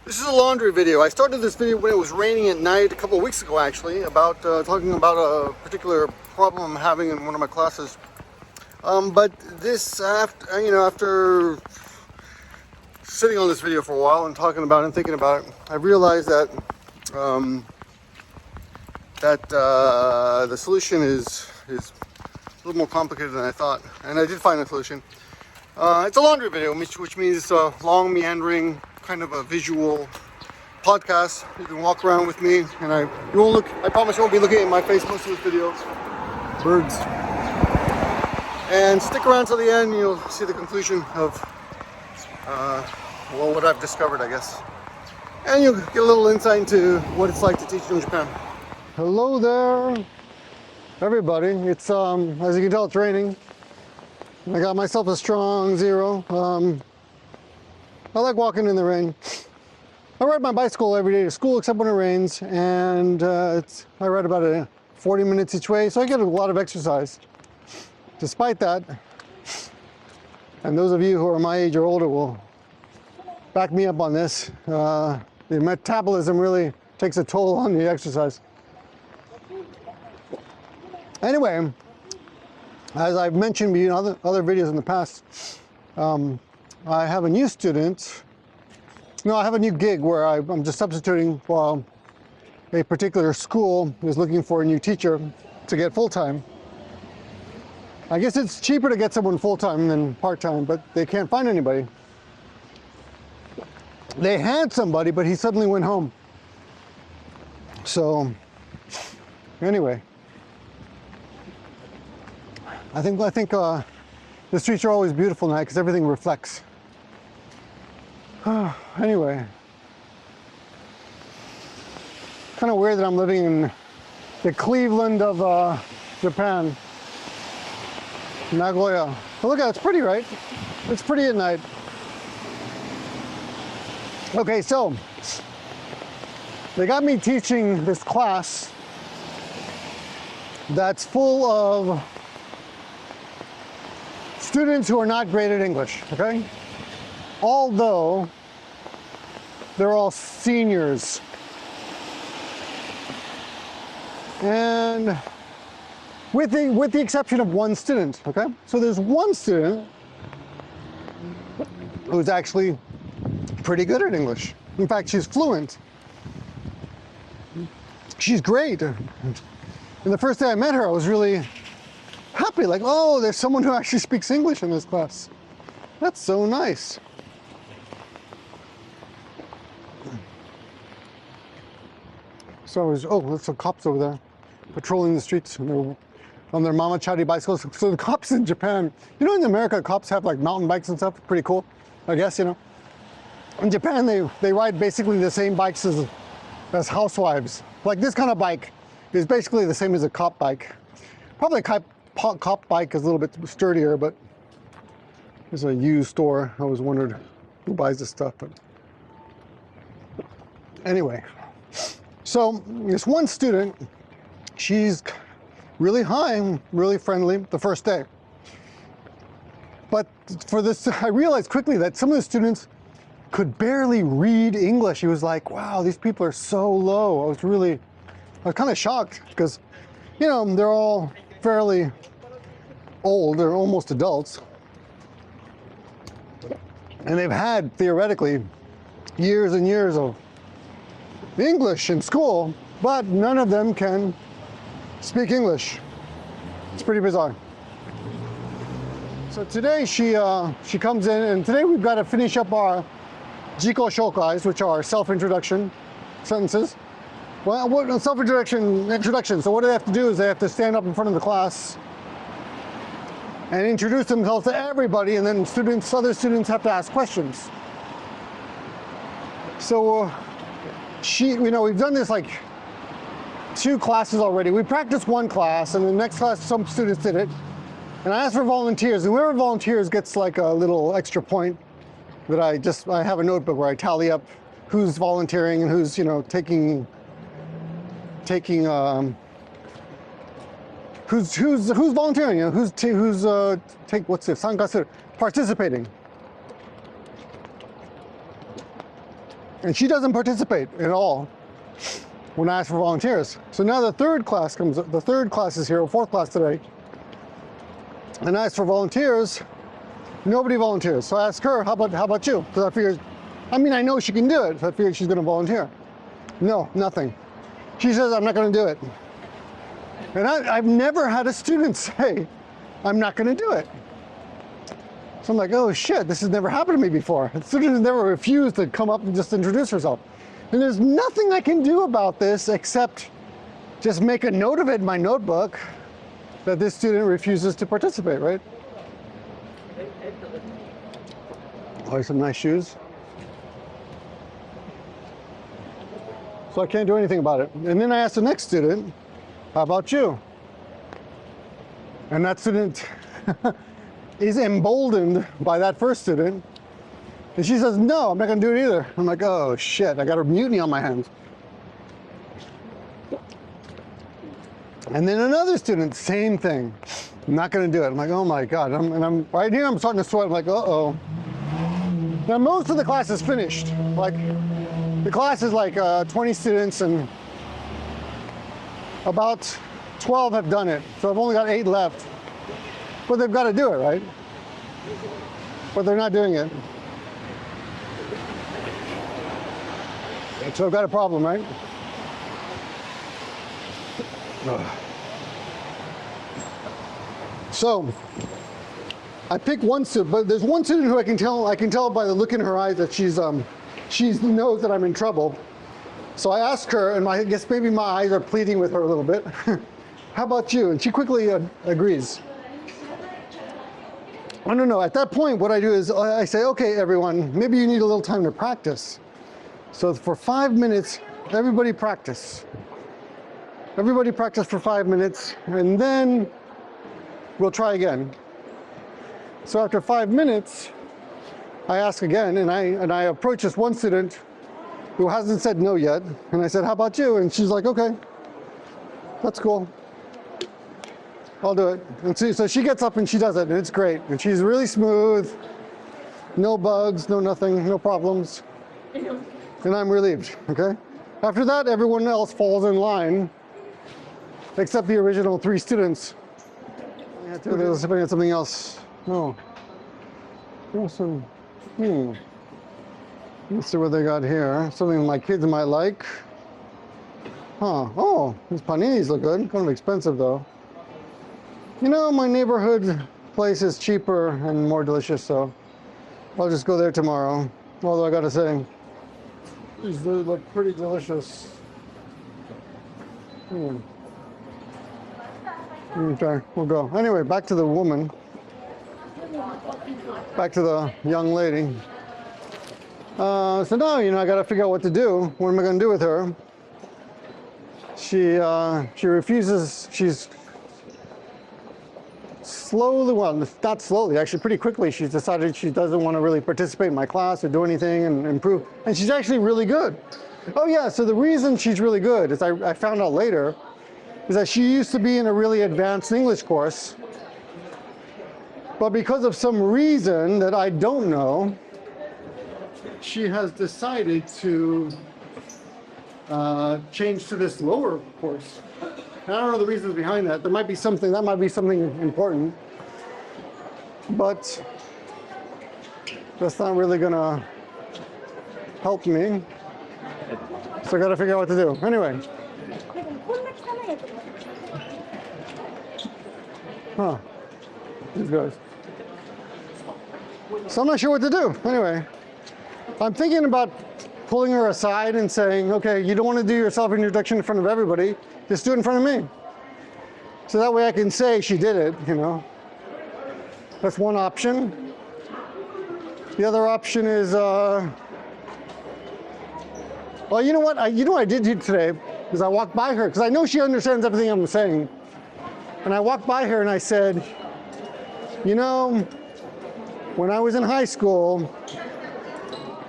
This is a laundry video. I started this video when it was raining at night a couple of weeks ago, actually, about talking about a particular problem I'm having in one of my classes. But this, after sitting on this video for a while and talking about it and thinking about it, I realized that the solution is a little more complicated than I thought, and I did find a solution. It's a laundry video, which means it's a long, meandering, kind of a visual podcast. You can walk around with me, and I promise you won't be looking at my face most of this video. Birds. And stick around till the end, you'll see the conclusion of what I've discovered, I guess. And you'll get a little insight into what it's like to teach in Japan. Hello there, everybody. It's as you can tell, it's raining. I got myself a strong zero. I like walking in the rain. I ride my bicycle every day to school except when it rains, and I ride about 40 minutes each way, so I get a lot of exercise. Despite that, and those of you who are my age or older will back me up on this, the metabolism really takes a toll on the exercise. Anyway, as I've mentioned in other videos in the past, I have a new student. No, I have a new gig where I'm just substituting while a particular school is looking for a new teacher to get full-time. I guess it's cheaper to get someone full-time than part-time, but they can't find anybody. They had somebody, but he suddenly went home. So, anyway. I think the streets are always beautiful now because everything reflects. Anyway, kind of weird that I'm living in the Cleveland of Japan, Nagoya. But look at it, it's pretty, right? It's pretty at night. Okay, so they got me teaching this class that's full of students who are not great at English, okay? Although they're all seniors. And with the exception of one student, okay? So there's one student who's actually pretty good at English. In fact, she's fluent. She's great. And the first day I met her, I was really happy, like, oh, there's someone who actually speaks English in this class. That's so nice. So there's some cops over there patrolling the streets on their mamachari bicycles. So the cops in Japan, you know, in America, cops have like mountain bikes and stuff. Pretty cool, I guess, you know. In Japan, they ride basically the same bikes as housewives. Like this kind of bike is basically the same as a cop bike. Probably a cop bike is a little bit sturdier, but there's a used store. I always wondered who buys this stuff, but anyway. So this one student, she's really high, really friendly the first day. But for this, I realized quickly that some of the students could barely read English. He was like, wow, these people are so low. I was kind of shocked because, you know, they're all fairly old. They're almost adults. And they've had, theoretically, years and years of English in school, but none of them can speak English. It's pretty bizarre. So today she comes in, and today we've got to finish up our jiko shokais, which are self-introduction sentences. Well, introduction. So what do they have to do is they have to stand up in front of the class and introduce themselves to everybody, and then other students have to ask questions. So we've done this like 2 classes already. We practiced one class, and the next class some students did it. And I asked for volunteers, and whoever volunteers gets like a little extra point that I have a notebook where I tally up who's volunteering and who's, you know, taking who's volunteering, you know, who's participating. And she doesn't participate at all when I ask for volunteers. So now the third class is here, or fourth class today. And I ask for volunteers, nobody volunteers. So I ask her, how about you? Because I figured, I know she can do it, so I figured she's gonna volunteer. No, nothing. She says, I'm not gonna do it. And I've never had a student say, I'm not gonna do it. So I'm like, oh shit, this has never happened to me before. The student has never refused to come up and just introduce herself. And there's nothing I can do about this except just make a note of it in my notebook that this student refuses to participate, right? Oh, some nice shoes. So I can't do anything about it. And then I asked the next student, how about you? And that student is emboldened by that first student. And she says, no, I'm not gonna do it either. I'm like, oh shit, I got a mutiny on my hands. And then another student, same thing. I'm not gonna do it. I'm like, oh my God. I'm right here, I'm starting to sweat. I'm like, uh-oh. Now most of the class is finished. Like, the class is like 20 students and about 12 have done it. So I've only got 8 left. But they've got to do it, right? But they're not doing it. So I've got a problem, right? So I pick one student, but there's one student who I can tell by the look in her eyes that she knows that I'm in trouble. So I ask her, and I guess maybe my eyes are pleading with her a little bit. How about you? And she quickly agrees. I don't know, at that point what I do is I say, okay everyone, maybe you need a little time to practice. So for 5 minutes, everybody practice. Everybody practice for 5 minutes, and then we'll try again. So after 5 minutes, I ask again, and I approach this one student who hasn't said no yet, and I said, how about you? And she's like, okay, that's cool. I'll do it. And so she gets up and she does it, and it's great. And she's really smooth, no bugs, no nothing, no problems. And I'm relieved, okay? After that, everyone else falls in line, except the original 3 students. Let's see if I get something else. No. Awesome. Let's see what they got here. Something my kids might like. Huh. Oh, these paninis look good. Kind of expensive though. You know, my neighborhood place is cheaper and more delicious, so I'll just go there tomorrow. Although I gotta say, these look pretty delicious. Okay, we'll go. Anyway, back to the woman. Back to the young lady. So now, I gotta figure out what to do. What am I gonna do with her? She refuses. She's slowly, well, not slowly, actually pretty quickly, she's decided she doesn't want to really participate in my class or do anything and improve. And she's actually really good. Oh yeah, so the reason she's really good is I found out later is that she used to be in a really advanced English course, but because of some reason that I don't know, she has decided to change to this lower course. I don't know the reasons behind that. That might be something important, but that's not really gonna help me. So I gotta figure out what to do. Anyway. Huh. These guys. So I'm not sure what to do. Anyway, I'm thinking about pulling her aside and saying, okay, you don't want to do your self-introduction in front of everybody. Just do it in front of me. So that way I can say she did it, That's one option. The other option is, well, you know what? You know what I did today is I walked by her, because I know she understands everything I'm saying. And I walked by her and I said, when I was in high school,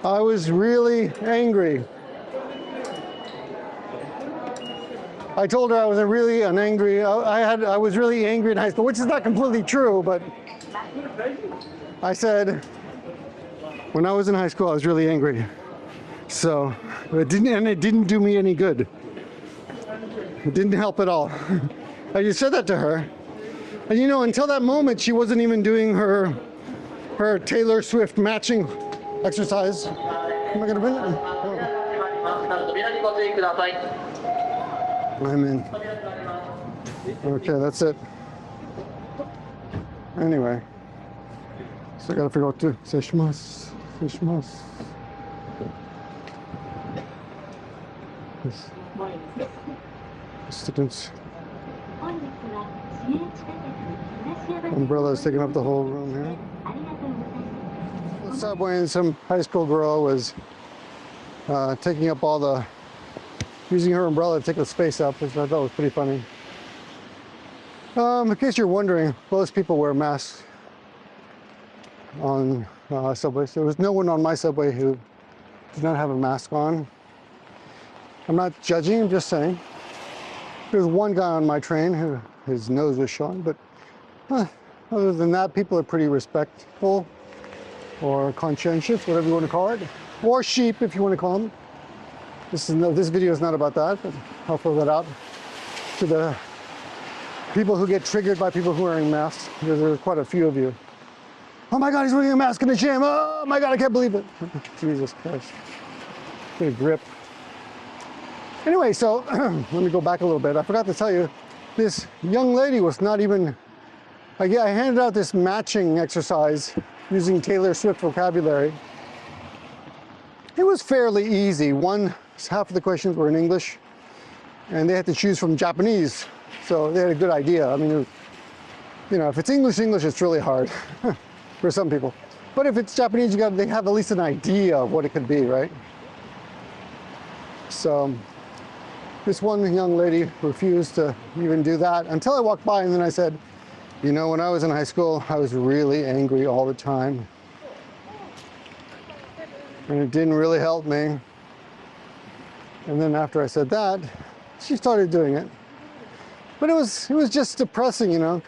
I was really angry. I told her I was I was really angry in high school, which is not completely true, but I said, when I was in high school, I was really angry. So it didn't do me any good. It didn't help at all. I just said that to her. And you know, until that moment, she wasn't even doing her Taylor Swift matching exercise. Am I gonna bring it? Oh. I'm in. Okay, that's it. Anyway, so I gotta figure out to say shimasu. Students. Umbrella is taking up the whole room here. The subway, and some high school girl was taking up all the, using her umbrella to take the space up, which I thought was pretty funny. In case you're wondering, most people wear masks on subways. There was no one on my subway who did not have a mask on. I'm not judging, I'm just saying. There was one guy on my train who his nose was showing, but other than that, people are pretty respectful or conscientious, whatever you want to call it, or sheep if you want to call them. This video is not about that, but I'll throw that out to the people who get triggered by people who are wearing masks, because there are quite a few of you. Oh my God, he's wearing a mask in the gym. Oh my God, I can't believe it. Jesus Christ. Get a grip. Anyway, so let me go back a little bit. I forgot to tell you, this young lady was not even, I handed out this matching exercise using Taylor Swift vocabulary. It was fairly easy. Half of the questions were in English, and they had to choose from Japanese. So they had a good idea. I mean, it was, you know, if it's English, it's really hard for some people. But if it's Japanese, they have at least an idea of what it could be, right? So this one young lady refused to even do that until I walked by, and then I said, you know, when I was in high school, I was really angry all the time. And it didn't really help me. And then after I said that, she started doing it. But it was just depressing, you know,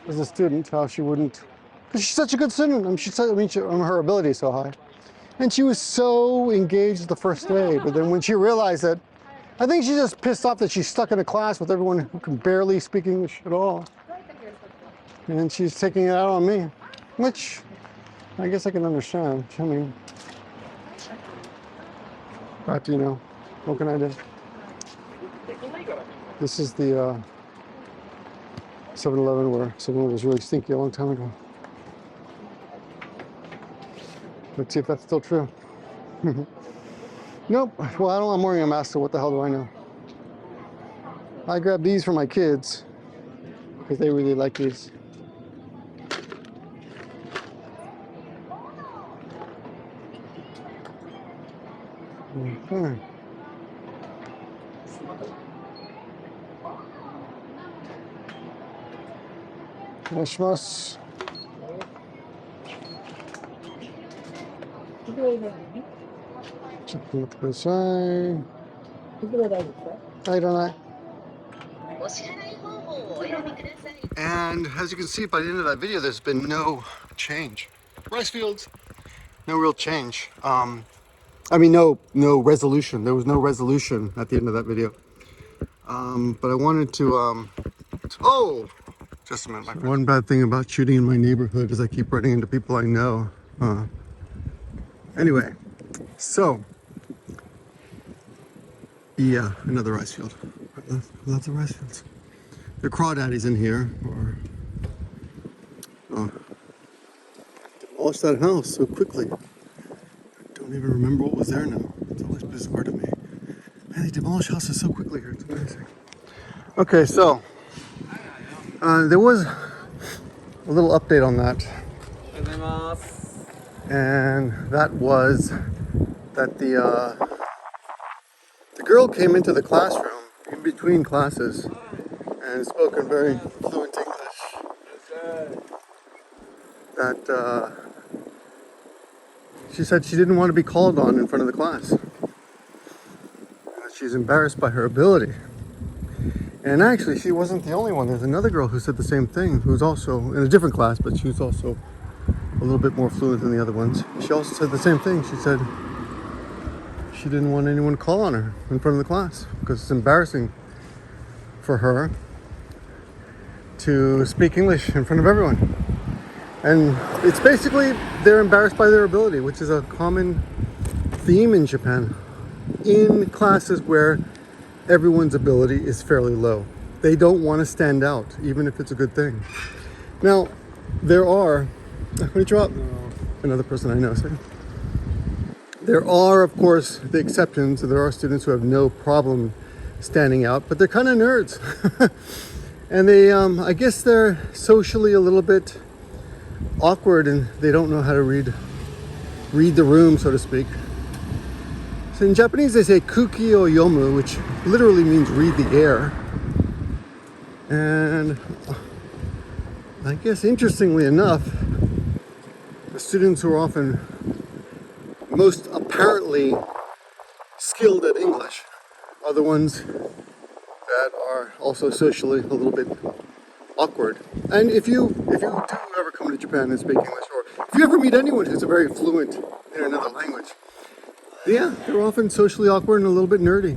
as a student, how she wouldn't, because she's such a good student. Her ability is so high. And she was so engaged the first day, but then when she realized that, I think she's just pissed off that she's stuck in a class with everyone who can barely speak English at all. And she's taking it out on me, which I guess I can understand. I mean, but you know, what can I do? This is the 7-Eleven where someone was really stinky a long time ago. Let's see if that's still true. Nope. Well, I'm wearing a mask, so what the hell do I know? I grabbed these for my kids because they really like these. Okay. Oneshimasu. And as you can see by the end of that video, there's been no change. Rice fields, no real change. I mean, no resolution. There was no resolution at the end of that video. But I wanted to, oh, just a minute, my friend. One bad thing about shooting in my neighborhood is I keep running into people I know. Anyway, so, yeah, another rice field. Lots of rice fields. There are crawdaddies in here, or demolished that house so quickly. I don't even remember what was there now. It's always bizarre to me. Man, they demolish houses so quickly here. It's amazing. Okay, so there was a little update on that, and that was that the girl came into the classroom in between classes and spoke in very fluent English. That she said she didn't want to be called on in front of the class. She's embarrassed by her ability. And actually, she wasn't the only one. There's another girl who said the same thing, who's also in a different class, but she was also a little bit more fluent than the other ones. She also said the same thing. She said she didn't want anyone to call on her in front of the class because it's embarrassing for her to speak English in front of everyone. And it's basically they're embarrassed by their ability, which is a common theme in Japan in classes where everyone's ability is fairly low. They don't want to stand out, even if it's a good thing. Now, there are, another person I know said, there are, of course, the exceptions. There are students who have no problem standing out, but they're kind of nerds. And they, I guess they're socially a little bit awkward and they don't know how to read the room, so to speak. So in Japanese, they say kuki o yomu, which literally means read the air. And I guess interestingly enough, the students who are often most apparently skilled at English are the ones that are also socially a little bit awkward. And if you do ever come to Japan and speak English, or if you ever meet anyone who's very fluent in another language, yeah, they're often socially awkward and a little bit nerdy,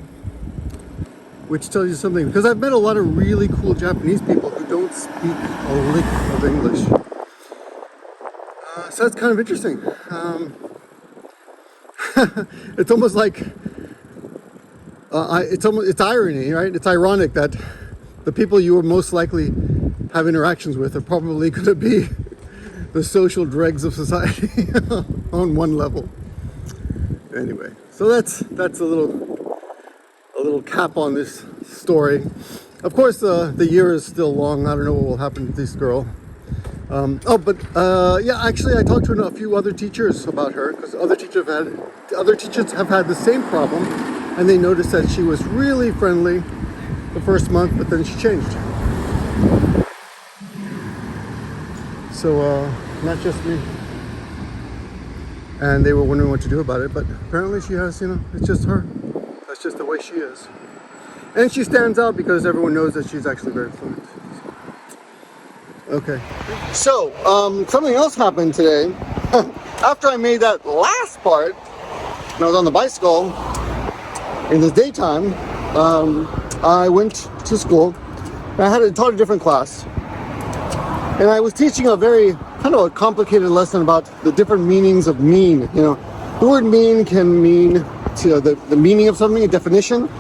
which tells you something. Because I've met a lot of really cool Japanese people who don't speak a lick of English. So that's kind of interesting. It's almost like it's irony, right? It's ironic that the people you are most likely have interactions with are probably going to be the social dregs of society on one level. Anyway, so that's a little cap on this story. Of course, the year is still long. I don't know what will happen to this girl. Yeah, actually, I talked to a few other teachers about her because other teachers have had the same problem, and they noticed that she was really friendly the first month, but then she changed. So, not just me. And they were wondering what to do about it, but apparently she has, it's just her. That's just the way she is. And she stands out because everyone knows that she's actually very fluent. Okay. So, something else happened today. After I made that last part, and I was on the bicycle in the daytime, I went to school. I taught a different class. And I was teaching a very kind of a complicated lesson about the different meanings of mean. The word mean can mean the meaning of something, a definition.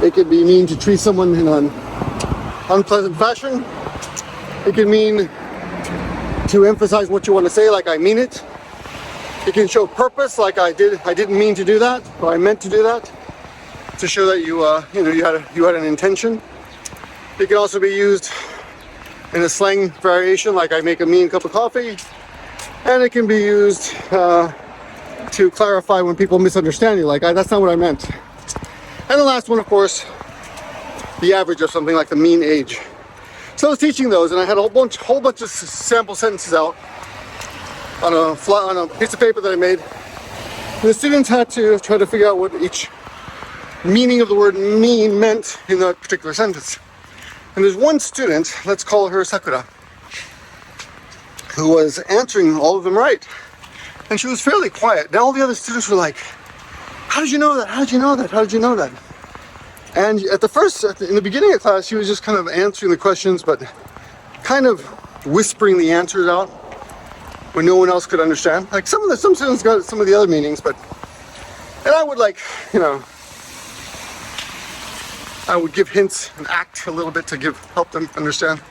It could be mean to treat someone in an unpleasant fashion. It can mean to emphasize what you want to say, like I mean it. It can show purpose, like I didn't mean to do that, or I meant to do that, to show that you had an intention. It can also be used in a slang variation, like I make a mean cup of coffee. And it can be used to clarify when people misunderstand you, like that's not what I meant. And the last one, of course, the average of something, like the mean age. So I was teaching those, and I had a whole bunch of sample sentences out on a piece of paper that I made. And the students had to try to figure out what each meaning of the word mean meant in that particular sentence. And there's one student, let's call her Sakura, who was answering all of them right. And she was fairly quiet. Now all the other students were like, how did you know that? How did you know that? How did you know that? And in the beginning of class, she was just kind of answering the questions, but kind of whispering the answers out when no one else could understand. Like some students got some of the other meanings, and I would I would give hints and act a little bit to help them understand.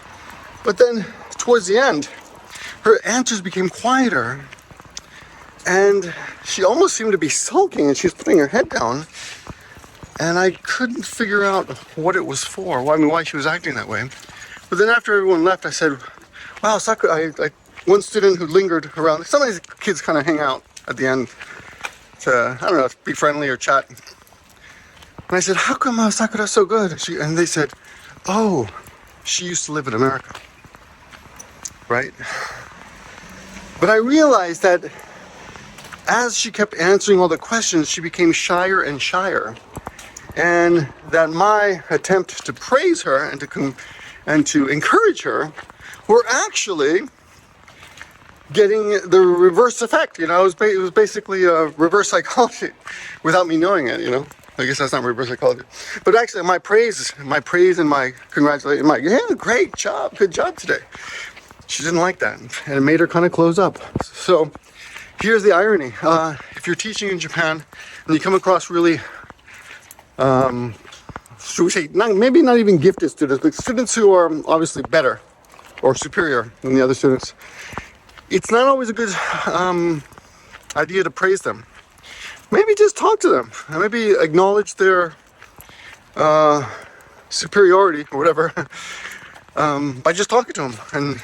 But then towards the end, her answers became quieter, and she almost seemed to be sulking, and she was putting her head down. And I couldn't figure out what it was for. Why she was acting that way. But then after everyone left, I said, wow, Sakura, one student who lingered around. Some of these kids kind of hang out at the end to, I don't know, be friendly or chat. And I said, how come Sakura's so good? And they said, oh, she used to live in America. Right? But I realized that as she kept answering all the questions, she became shyer and shyer. And that my attempt to praise her and to encourage her were actually getting the reverse effect. You know, it was basically a reverse psychology without me knowing it, you know. I guess that's not reverse psychology. But actually my praise and my congratulations, yeah, great job, good job today. She didn't like that, and it made her kind of close up. So here's the irony. If you're teaching in Japan and you come across really, should we say, maybe not even gifted students, but students who are obviously better or superior than the other students, it's not always a good idea to praise them. Maybe just talk to them, and maybe acknowledge their superiority or whatever by just talking to them, and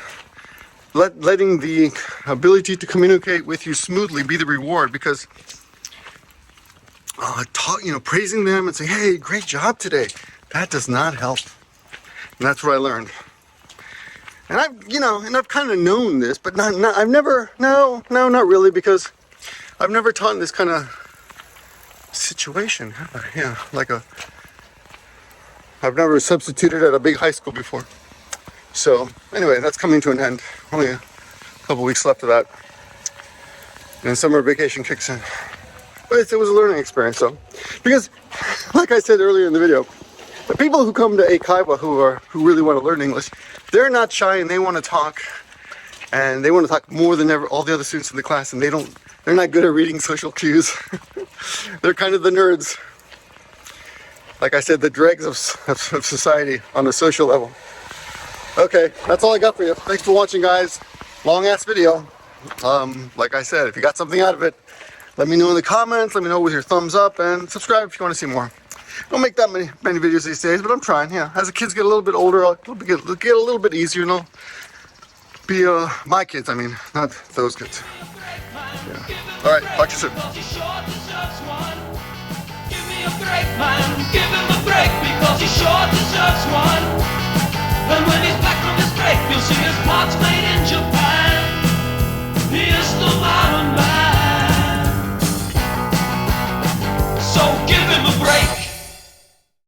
letting the ability to communicate with you smoothly be the reward. Because praising them and saying, hey, great job today, that does not help. And that's what I learned. And I've kind of known this, but not really, because I've never taught in this kind of situation. Yeah, I've never substituted at a big high school before. So anyway, that's coming to an end. Only a couple weeks left of that, and summer vacation kicks in. But it was a learning experience, though, because, like I said earlier in the video, the people who come to Eikaiwa who really want to learn English, they're not shy, and they want to talk, and they want to talk more than ever all the other students in the class, and they're not good at reading social cues. They're kind of the nerds. Like I said, the dregs of society on the social level. Okay, that's all I got for you. Thanks for watching, guys. Long ass video. Like I said, if you got something out of it, let me know in the comments. Let me know with your thumbs up, and subscribe if you want to see more. I don't make that many videos these days, but I'm trying. Yeah, as the kids get a little bit older, it'll get a little bit easier, you know. Be my kids, I mean, not those kids. Yeah. All right, talk to you soon.